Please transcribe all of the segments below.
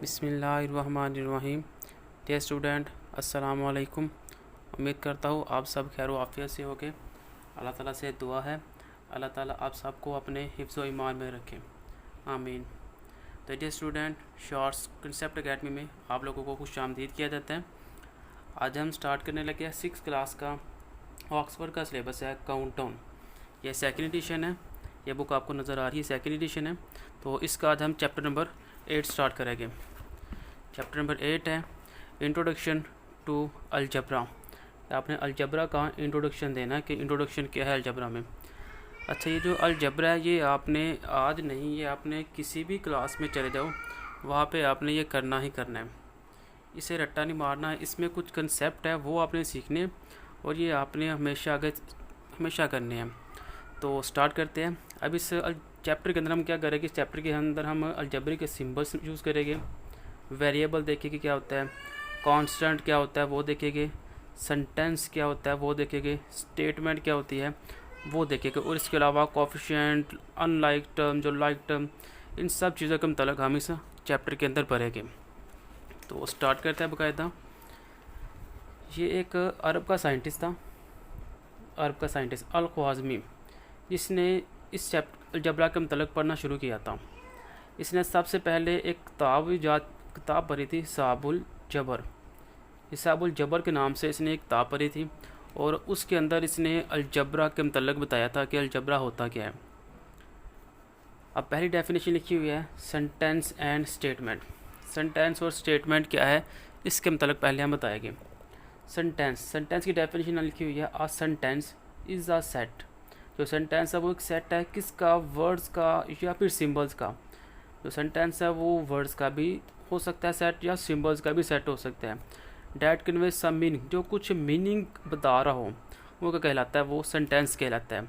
बिस्मिल्लाहिर्रहमानिर्रहीम। Dear student, अस्सलाम वालेकुम। उम्मीद करता हूँ आप सब खैर आफियत से होगे। अल्लाह ताला से दुआ है अल्लाह ताला आप सबको अपने हिफ्ज़ व ईमान में रखें, आमीन। तो dear student, shorts concept academy में आप लोगों को खुशामदीद किया जाता है। आज हम स्टार्ट करने लगे हैं 6th क्लास का ऑक्सफोर्ड का सिलेबस है काउंटडाउन। यह सेकंड एडिशन है। यह बुक आपको नज़र आ रही है, सेकंड एडिशन है। तो इसका आज हम चैप्टर नंबर 8 स्टार्ट करेंगे। चैप्टर नंबर 8 है इंट्रोडक्शन टू अलजबरा। आपने अलजबरा का इंट्रोडक्शन देना है कि इंट्रोडक्शन क्या है अलजबरा में। अच्छा, ये जो अलजबरा है ये आपने आज नहीं, ये आपने किसी भी क्लास में चले जाओ वहाँ पे आपने ये करना ही करना है। इसे रट्टा नहीं मारना है। इसमें कुछ कंसेप्ट है वो आपने सीखने और ये आपने हमेशा आगे हमेशा करने हैं। तो स्टार्ट करते हैं। अब इस चैप्टर के अंदर हम क्या करेंगे, इस चैप्टर के अंदर हम अलजबरी के सिंबल्स यूज़ करेंगे, वेरिएबल देखेंगे क्या होता है, कांस्टेंट क्या होता है वो देखेंगे, सेंटेंस क्या होता है वो देखेंगे, स्टेटमेंट क्या होती है वो देखेंगे, और इसके अलावा कोफिशिएंट, अनलाइक टर्म, जो लाइक टर्म, इन सब चीज़ों के मतलब हम इस चैप्टर के अंदर पढ़ेंगे। तो स्टार्ट करते हैं बाकायदा। ये एक अरब का साइंटिस्ट था, अरब का साइंटिस्ट अल-ख्वाज़मी, जिसने इस चैप्टर अलजबरा के मतलब पढ़ना शुरू किया था। इसने सबसे पहले एक किताब पढ़ी थी, हिसाबुल जबर। हिसाबुल जबर के नाम से इसने एक किताब पढ़ी थी और उसके अंदर इसने अलजबरा के मतलब बताया था कि अलजबरा होता क्या है। अब पहली डेफिनेशन लिखी हुई है सेंटेंस एंड स्टेटमेंट। सेंटेंस और स्टेटमेंट क्या है इसके मतलब पहले हम बताएंगे। सेंटेंस की डेफिनेशन लिखी हुई है a sentence is a set. जो सेंटेंस है वो एक सेट है, किसका, वर्ड्स का या फिर सिंबल्स का। जो सेंटेंस है वो वर्ड्स का भी हो सकता है सेट, या सिंबल्स का भी सेट हो सकता है। डैट कन्वे सम मीनिंग, जो कुछ मीनिंग बता रहा हो वो क्या कहलाता है, वो सेंटेंस कहलाता है।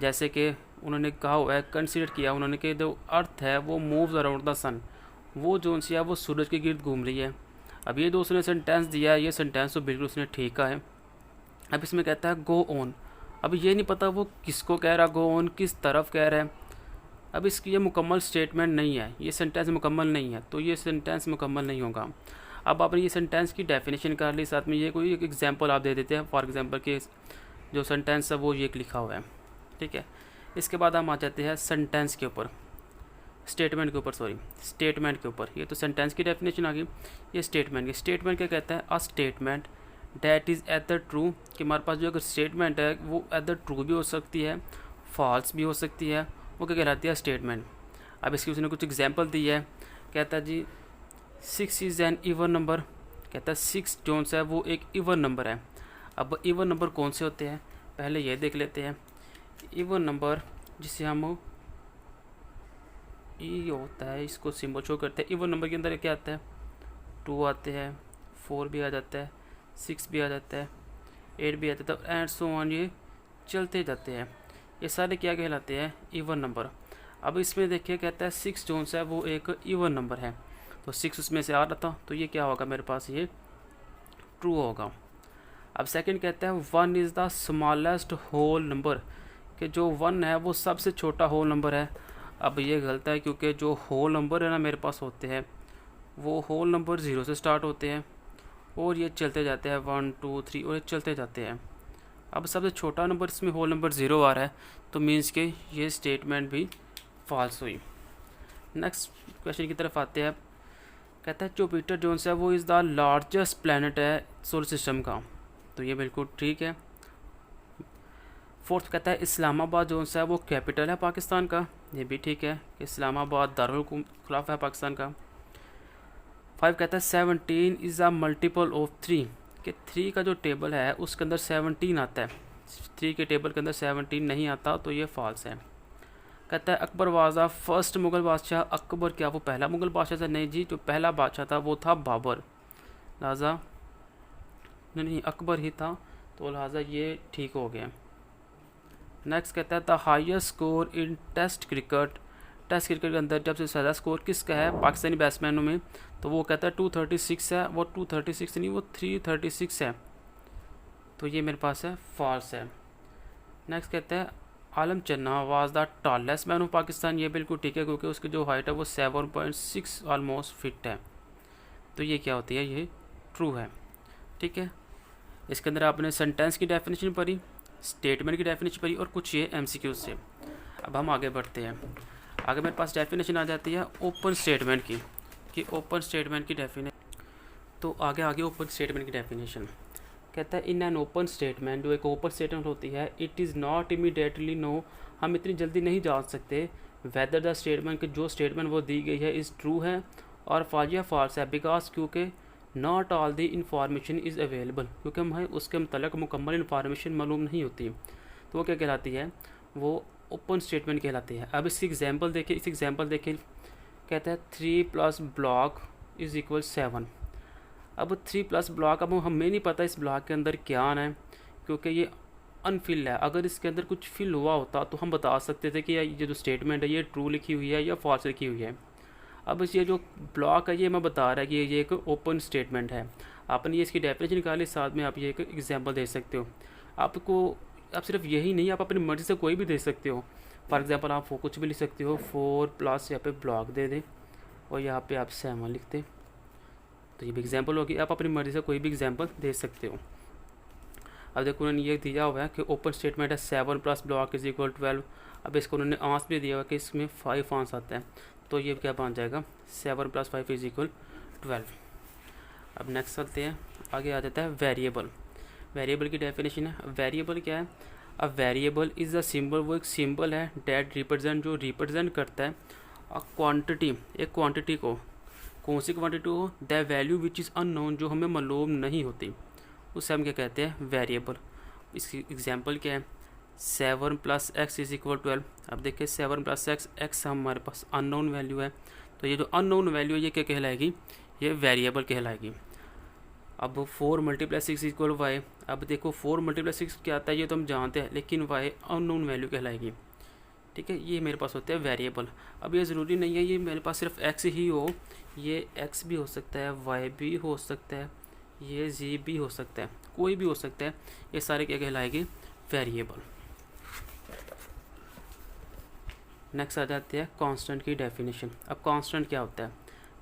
जैसे कि उन्होंने कहा हुआ है, कंसीडर किया उन्होंने कि जो अर्थ है वो मूव्स अराउंड द सन, वो जो सी है वो सूरज के गिर्द घूम रही है। अब ये दोस्तों ने सेंटेंस दिया है, ये सेंटेंस तो बिल्कुल उसने ठीक कहा है। अब इसमें कहता है गो ऑन। अब ये नहीं पता वो किसको कह रहा, गो ऑन किस तरफ कह रहा है। अब इसकी ये मुकम्मल स्टेटमेंट नहीं है, ये सेंटेंस मुकम्मल नहीं है, तो ये सेंटेंस मुकम्मल नहीं होगा। अब आपने ये सेंटेंस की डेफिनेशन कर ली, साथ में ये कोई एक एग्जांपल आप दे देते हैं। फॉर एग्जांपल के जो सेंटेंस है वो ये लिखा हुआ है, ठीक है। इसके बाद हम आ जाते हैं सेंटेंस के ऊपर, स्टेटमेंट के ऊपर, स्टेटमेंट के ऊपर। ये तो सेंटेंस की डेफिनेशन आ गई, ये स्टेटमेंट क्या कहता है, a statement that is either true, कि हमारे पास जो अगर स्टेटमेंट है वो एदर ट्रू भी हो सकती है, फॉल्स भी हो सकती है, वो क्या कहलाती है, स्टेटमेंट। अब इसकी उसने कुछ एग्जांपल दी है। कहता है जी 6 इज़ एन इवन नंबर। कहता है 6 जो है वो एक इवन नंबर है। अब इवन नंबर कौन से होते हैं पहले ये देख लेते हैं। इवन नंबर जिसे हम ई होता है, इसको सिंबल शो करते हैं। इवन नंबर के अंदर क्या आता है, 2 आते हैं, 4 भी आ जाता है, 6 भी आ जाता है, 8 भी आता है, तो एंड सो ऑन, ये चलते जाते हैं। ये सारे क्या कहलाते हैं, इवन नंबर। अब इसमें देखिए कहता है 6 जो है वो एक इवन नंबर है, तो 6 उसमें से आ रहा था, तो ये क्या होगा मेरे पास, ये ट्रू होगा। अब सेकंड कहता है 1 is the smallest whole number, कि जो 1 है वो सबसे छोटा होल नंबर है। अब ये गलत है, क्योंकि जो होल नंबर है ना मेरे पास होते हैं वो होल नंबर 0 से स्टार्ट होते हैं और ये चलते जाते हैं 1 2 3 और ये चलते जाते हैं। अब सबसे छोटा नंबर इसमें होल नंबर 0 आ रहा है, तो मीन्स के ये स्टेटमेंट भी फॉल्स हुई। नेक्स्ट क्वेश्चन की तरफ आते हैं। कहता है जुपिटर जो है वो इज़ द लार्जेस्ट प्लैनेट है सोलर सिस्टम का, तो ये बिल्कुल ठीक है। फोर्थ कहता है इस्लामाबाद जो है वो कैपिटल है पाकिस्तान का, ये भी ठीक है, इस्लामाबाद दारुल खिलाफा है पाकिस्तान का। 5 कहता है 17 इज़ अ मल्टीपल ऑफ 3, कि 3 का जो टेबल है उसके अंदर 17 आता है, 3 के टेबल के अंदर 17 नहीं आता, तो ये फॉल्स है। कहता है अकबर वाज़ा फर्स्ट मुग़ल बादशाह। अकबर क्या वो पहला मुग़ल बादशाह था, नहीं जी, जो पहला बादशाह था वो था बाबर, लिहाजा नहीं अकबर ही था, तो लिहाजा ये ठीक हो गया। नेक्स्ट कहता है the highest score in test cricket. Test cricket के अंदर जब से ज़्यादा स्कोर किसका है पाकिस्तानी बैट्समैनों में, तो वो कहता है 236 है, वो 236 नहीं वो 336 है, तो ये मेरे पास है फॉल्स है। नेक्स्ट कहता है आलम चन्ना was the tallest man of Pakistan, ये बिल्कुल ठीक है, क्योंकि उसकी जो हाइट है वो 7.6 ऑलमोस्ट फिट है। तो ये क्या होती है, ये ट्रू है। ठीक है, इसके अंदर आपने सेंटेंस की डेफिनेशन पढ़ी, स्टेटमेंट की डेफिनेशन पढ़ी और कुछ ये MCQ से। अब हम आगे बढ़ते हैं। आगे मेरे पास डेफिनेशन आ जाती है ओपन स्टेटमेंट की, कि ओपन स्टेटमेंट की डेफिनेशन। तो आगे ओपन स्टेटमेंट की डेफिनेशन कहता है इन एन ओपन स्टेटमेंट, जो एक ओपन स्टेटमेंट होती है, it is not immediately no, हम इतनी जल्दी नहीं जान सकते वेदर द स्टेटमेंट, कि जो स्टेटमेंट वो दी गई है इज़ ट्रू है और फॉल्स या फॉल्स है, बिकॉज क्योंकि not all the information is available, क्योंकि हमें उसके मतलब मुकम्मल इन्फॉर्मेशन मालूम नहीं होती। तो वो क्या कहलाती है, वो ओपन स्टेटमेंट कहलाती है। अब इसकी एग्जांपल देखिए, इस एग्जांपल देखिए, कहता है 3+ ब्लॉक इज़ इक्वल 7। अब 3+ ब्लॉक, अब हमें नहीं पता इस ब्लॉक के अंदर क्या आना है, क्योंकि ये अनफिल है। अगर इसके अंदर कुछ फिल हुआ होता तो हम बता सकते थे कि ये जो स्टेटमेंट है ये ट्रू लिखी हुई है या फॉल्स लिखी हुई है। अब ये जो ब्लॉक है ये मैं बता रहा है कि ये एक ओपन स्टेटमेंट है। आपने ये इसकी डेफिनेशन निकाली, साथ में आप ये एक एग्जांपल दे सकते हो। आप सिर्फ यही नहीं, आप अपनी मर्ज़ी से कोई भी दे सकते हो। फॉर एग्जांपल आप कुछ भी लिख सकते हो, 4+ यहाँ पे ब्लॉक दे दें और यहाँ पे आप 7 लिख दें, तो ये भी एग्जांपल होगी। आप अपनी मर्ज़ी से कोई भी एग्जांपल दे सकते हो। अब देखो उन्होंने ये दिया हुआ है कि ओपन स्टेटमेंट है 7+ ब्लॉक इज इक्वल 12। अब इसको उन्होंने आंस भी दिया हुआ है कि इसमें 5 आंस आता है, तो ये क्या बन जाएगा 7 + 5 इज इक्वल 12। अब नेक्स्ट चलते हैं, आगे आ जाता है वेरिएबल। वेरिएबल की डेफिनेशन है, वेरिएबल क्या है, a variable is a symbol, वो एक सिंबल है डेट रिप्रेजेंट, जो रिप्रेजेंट करता है अ क्वांटिटी, एक क्वांटिटी को, कौन सी क्वांटिटी हो, the value which is unknown, जो हमें मालूम नहीं होती, उसे हम क्या कहते हैं, वेरिएबल। इसकी एग्जांपल क्या है, 7 + x इज इक्वल 12। अब देखिए 7 + x, x हमारे पास अननोन वैल्यू है, तो ये जो अननोन वैल्यू है ये क्या कहलाएगी, ये वेरिएबल कहलाएगी। अब 4 × 6 इक्वल y। अब देखो 4 × 6 क्या आता है ये तो हम जानते हैं, लेकिन y अननोन वैल्यू कहलाएगी। ठीक है, ये मेरे पास होते हैं वेरिएबल। अब ये ज़रूरी नहीं है ये मेरे पास सिर्फ x ही हो, ये x भी हो सकता है, y भी हो सकता है, ये z भी हो सकता है, कोई भी हो सकता है। ये सारे क्या कहलाएंगे, वेरिएबल। नेक्स्ट आ जाते हैं कांस्टेंट की डेफिनेशन। अब कांस्टेंट क्या होता है,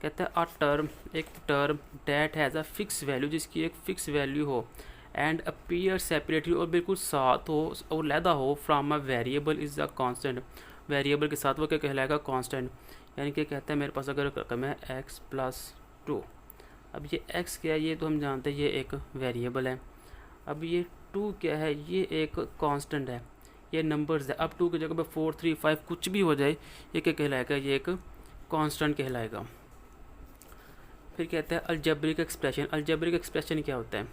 कहता है अ टर्म, एक term debt has a fix value, जिसकी एक फ़िक्स वैल्यू हो, एंड अपीयर सेपरेटली, और बिल्कुल साथ हो और लैदा हो, from a variable is a constant, variable के साथ वो क्या कहलाएगा, कांस्टेंट। यानी कि कहता है मेरे पास अगर रकम है x+2, अब ये x क्या है ये तो हम जानते हैं ये एक वेरिएबल है। अब ये 2 क्या है, ये एक कांस्टेंट है, ये नंबर्स है। अब 2 की जगह पे 4, 3, 5 कुछ भी हो जाए, ये क्या कहलाएगा, ये एक कांस्टेंट कहलाएगा। फिर कहता है अलजेब्रिक एक्सप्रेशन। अलजेब्रिक एक्सप्रेशन क्या होता है,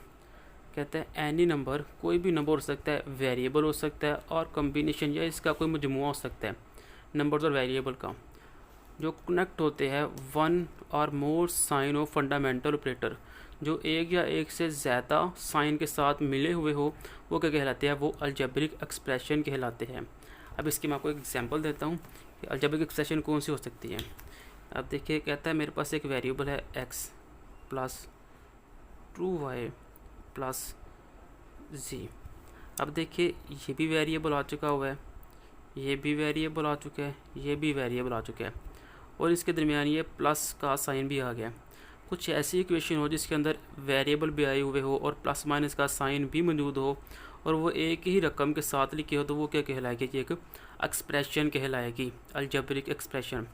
कहता है एनी नंबर, कोई भी नंबर हो सकता है, वेरिएबल हो सकता है और कम्बिनेशन या इसका कोई मजमुआ हो सकता है, नंबर्स और वेरिएबल का, जो कनेक्ट होते हैं 1 और मोर साइन ऑफ फंडामेंटल ऑपरेटर, जो एक या एक से ज़्यादा साइन के साथ मिले हुए हो, वो क्या कहलाते हैं, वो अलजेब्रिक एक्सप्रेशन कहलाते हैं। अब इसकी मैं आपको एक एग्जांपल देता हूँ कि अलजेब्रिक एक्सप्रेशन कौन सी हो सकती है। अब देखिए कहता है मेरे पास एक वेरिएबल है x + 2y + z। अब देखिए ये भी वेरिएबल आ चुका हुआ है, ये भी वेरिएबल आ चुका है, ये भी वेरिएबल आ चुका है, और इसके दरमियान ये प्लस का साइन भी आ गया। कुछ ऐसी इक्वेशन हो जिसके अंदर वेरिएबल भी आए हुए हो और प्लस माइनस का साइन भी मौजूद हो, और वो एक ही रकम के साथ लिखी हो, तो वो क्या कहलाएगी, कि एक एक्सप्रेशन कहलाएगी, अलजेब्रिक एक्सप्रेशन।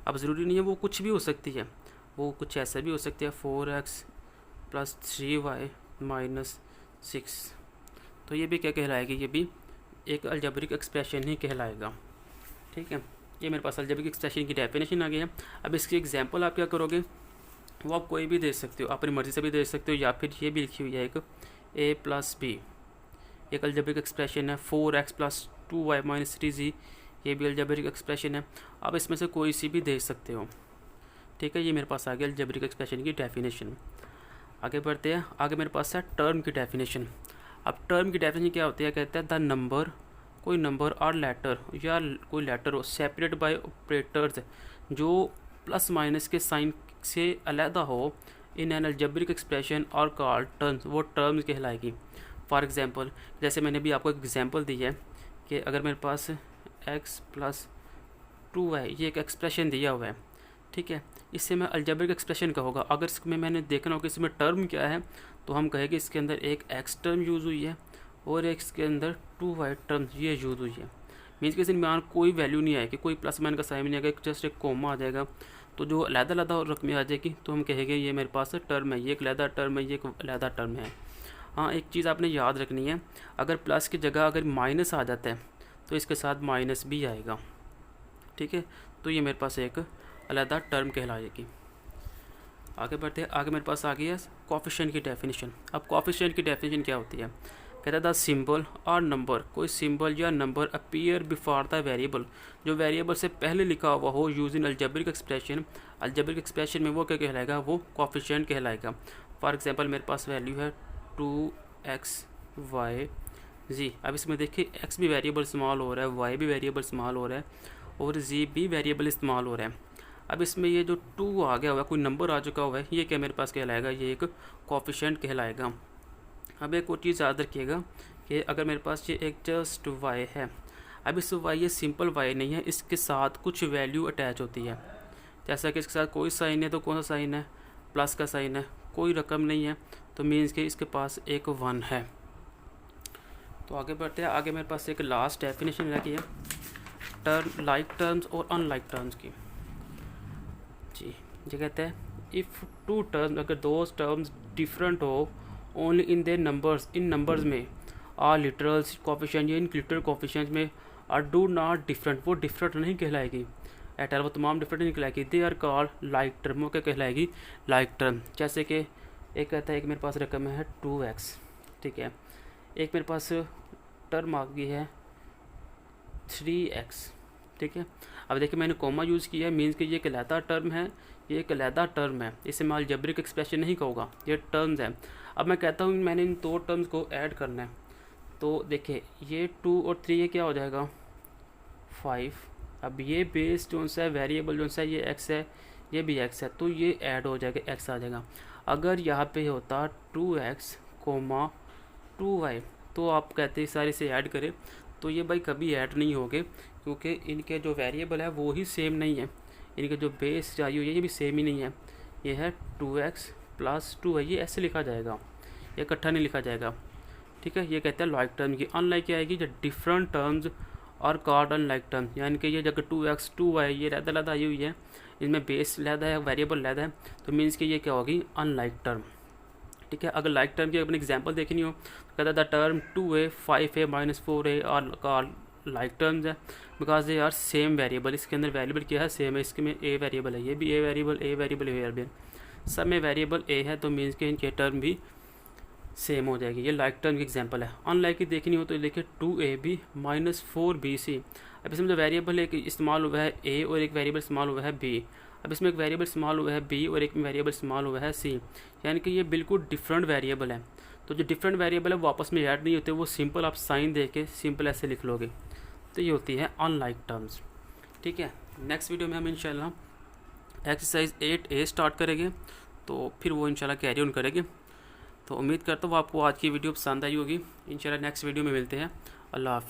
अब ज़रूरी नहीं है वो कुछ भी हो सकती है, वो कुछ ऐसा भी हो सकती है 4x + 3y - 6, तो ये भी क्या कहलाएगी, ये भी एक अलजेब्रिक एक्सप्रेशन ही कहलाएगा। ठीक है, ये मेरे पास अलजेब्रिक एक्सप्रेशन की डेफिनेशन आ गई है। अब इसकी एग्जांपल आप क्या करोगे, वो आप कोई भी दे सकते हो, अपनी मर्ज़ी से भी दे सकते हो, या फिर ये भी लिखी हुई है एक a + b, एक अलजेब्रिक एक्सप्रेशन है। 4x + 2y - 3z, ये भी अलजेब्रिक एक्सप्रेशन है। आप इसमें से कोई सी भी दे सकते हो। ठीक है, ये मेरे पास आ गया अलजेब्रिक एक्सप्रेशन की डेफिनेशन। आगे बढ़ते हैं, आगे मेरे पास है टर्म की डेफिनेशन। अब टर्म की डेफिनेशन क्या होती है, कहते हैं द नंबर, कोई नंबर और लेटर या कोई लेटर हो, सेपरेट बाय ऑपरेटर्स, जो प्लस माइनस के साइन से अलहदा हो, इन एन अलजेब्रिक एक्सप्रेशन और कॉल्ड टर्म्स, वो टर्म्स कहलाएगी। फॉर एग्जांपल, जैसे मैंने भी आपको एक एग्जांपल दी है कि अगर मेरे पास x + 2y, ये एक एक्सप्रेशन दिया हुआ है, ठीक है। इससे मैं अलजेब्रिक एक्सप्रेशन का होगा। अगर इसमें मैंने देखना हो कि इसमें टर्म क्या है, तो हम कहेंगे इसके अंदर एक एक्स टर्म यूज़ हुई है और एक इसके अंदर 2y टर्म ये यूज़ हुई है। मीन्स कि इसमें कोई वैल्यू नहीं आएगी, कोई प्लस माइनस का साइन नहीं आएगा, जस्ट एक कोमा आ जाएगा। तो जो अलग-अलग रकमें आ जाएगी तो हम कहेंगे ये मेरे पास टर्म है, ये एक अलग टर्म है, ये एक अलग टर्म है। हाँ, एक चीज़ आपने याद रखनी है, अगर प्लस की जगह अगर माइनस आ जाता है तो इसके साथ माइनस भी आएगा। ठीक है, तो ये मेरे पास एक अलग टर्म कहलाएगी। आगे बढ़ते हैं। आगे मेरे पास आ गई है कोएफिशिएंट की डेफिनेशन। अब कोएफिशिएंट की डेफिनेशन क्या होती है? कहता है द सिंबल और नंबर, कोई सिंबल या number appear before the variable, जो वेरिएबल से पहले लिखा हुआ हो, use in algebraic expression. Algebraic expression में वो क्या कहलाएगा? वो कोएफिशिएंट कहलाएगा। फॉर एग्जांपल मेरे पास वैल्यू है 2xy जी। अब इसमें देखिए x भी वेरिएबल इस्तेमाल हो रहा है, y भी वेरिएबल इस्तेमाल हो रहा है और z भी वेरिएबल इस्तेमाल हो रहा है। अब इसमें ये जो 2 आ गया हुआ है, कोई नंबर आ चुका हुआ है, ये क्या मेरे पास कहलाएगा? ये एक कोएफिशिएंट कहलाएगा। अब एक और चीज़ याद रखिएगा कि अगर मेरे पास ये एक जस्ट y है, अब इस y ये सिंपल y नहीं है, इसके साथ कुछ वैल्यू अटैच होती है। जैसा कि इसके साथ कोई साइन है तो कौन सा साइन है? प्लस का साइन है। कोई रकम नहीं है तो मीन्स कि इसके पास एक 1 है। तो आगे बढ़ते हैं। आगे मेरे पास एक लास्ट डेफिनेशन रखी है टर्म, लाइक टर्म्स और अनलाइक टर्म्स की जी। ये कहते हैं इफ़ टू टर्म्स, अगर दो टर्म्स डिफरेंट हो ओनली इन देयर नंबर्स, इन नंबर्स में, आर लिटरल्स कोएफिशिएंट या इन लिटरल कोएफिशिएंट्स में, आर डू नॉट डिफरेंट, वो डिफरेंट नहीं कहलाएगी एट ऑल, वो तमाम डिफरेंट नहीं कहलाएगी। They are called like term, वो क्या कहलाएगी? Like term. जैसे कि एक कहता है एक मेरे पास रकम है 2x, ठीक है, एक मेरे पास टर्म आ गई है 3x, ठीक है। अब देखिए मैंने कोमा यूज़ किया है, मीन्स कि ये एक अलहदा टर्म है, ये एक अलहदा टर्म है, इसे मैं अलजेब्रिक एक्सप्रेशन नहीं कहूँगा, ये टर्म्स हैं। अब मैं कहता हूँ मैंने इन दो टर्म्स को ऐड करना है, तो देखिए ये 2 और 3 ये क्या हो जाएगा? 5। अब ये बेस जो सा है, वेरिएबल जो सा है, ये x है, ये भी x है, तो ये ऐड हो जाएगा, x आ जाएगा। अगर यहाँ पे होता 2x, 2y, तो आप कहते हैं सारे से ऐड करें, तो ये भाई कभी ऐड नहीं होंगे, क्योंकि इनके जो वेरिएबल है वो ही सेम नहीं है, इनके जो बेस चाहिए ये भी सेम ही नहीं है। ये है 2x + 2y, ये ऐसे लिखा जाएगा, ये इकट्ठा नहीं लिखा जाएगा, ठीक है। ये कहते हैं लाइक टर्म की। अनलाइक क्या आएगी? जो डिफरेंट टर्म्स और कॉल्ड अनलाइक टर्म, यानी कि ये जगह 2x 2y ये अलग आई हुई है, इनमें बेस अलग है, वेरिएबल अलग है, तो मीन्स कि ये क्या होगी? अनलाइक टर्म, ठीक है। अगर लाइक टर्म की अपनी एग्जांपल देखनी हो तो कहता है the term 2a 5a - 4a और कॉल्ड लाइक टर्म्स है because they are same variable. इसके अंदर वेरिएबल क्या है? सेम है। इसके में a वेरिएबल है, ये भी a variable, a variable, a variable, सब में वेरिएबल a है, तो मीन्स कि इनके टर्म भी सेम हो जाएगी। ये लाइक टर्म की एग्जांपल है। अनलाइक की देखनी हो तो देखिए 2ab - 4bc। अब इसमें जो वेरिएबल एक इस्तेमाल हुआ है a और एक वेरिएबल इस्तेमाल हुआ है b। अब इसमें एक वेरिएबल इस्तेमाल हुआ है b और एक वेरिएबल इस्तेमाल हुआ है c, यानी कि ये बिल्कुल डिफरेंट वेरिएबल है। तो जो डिफरेंट वेरिएबल है वो आपस में ऐड नहीं होते, वो सिंपल आप साइन दे के सिंपल ऐसे लिख लोगे, तो ये होती है अनलाइक टर्म्स, ठीक है। नेक्स्ट वीडियो में हम इंशाल्लाह एक्सरसाइज 8a स्टार्ट करेंगे, तो फिर वो इंशाल्लाह कैरी ऑन करेंगे। तो उम्मीद करता हूँ आपको आज की वीडियो पसंद आई होगी। इंशाल्लाह नेक्स्ट वीडियो में मिलते हैं। अल्लाह हाफिज़।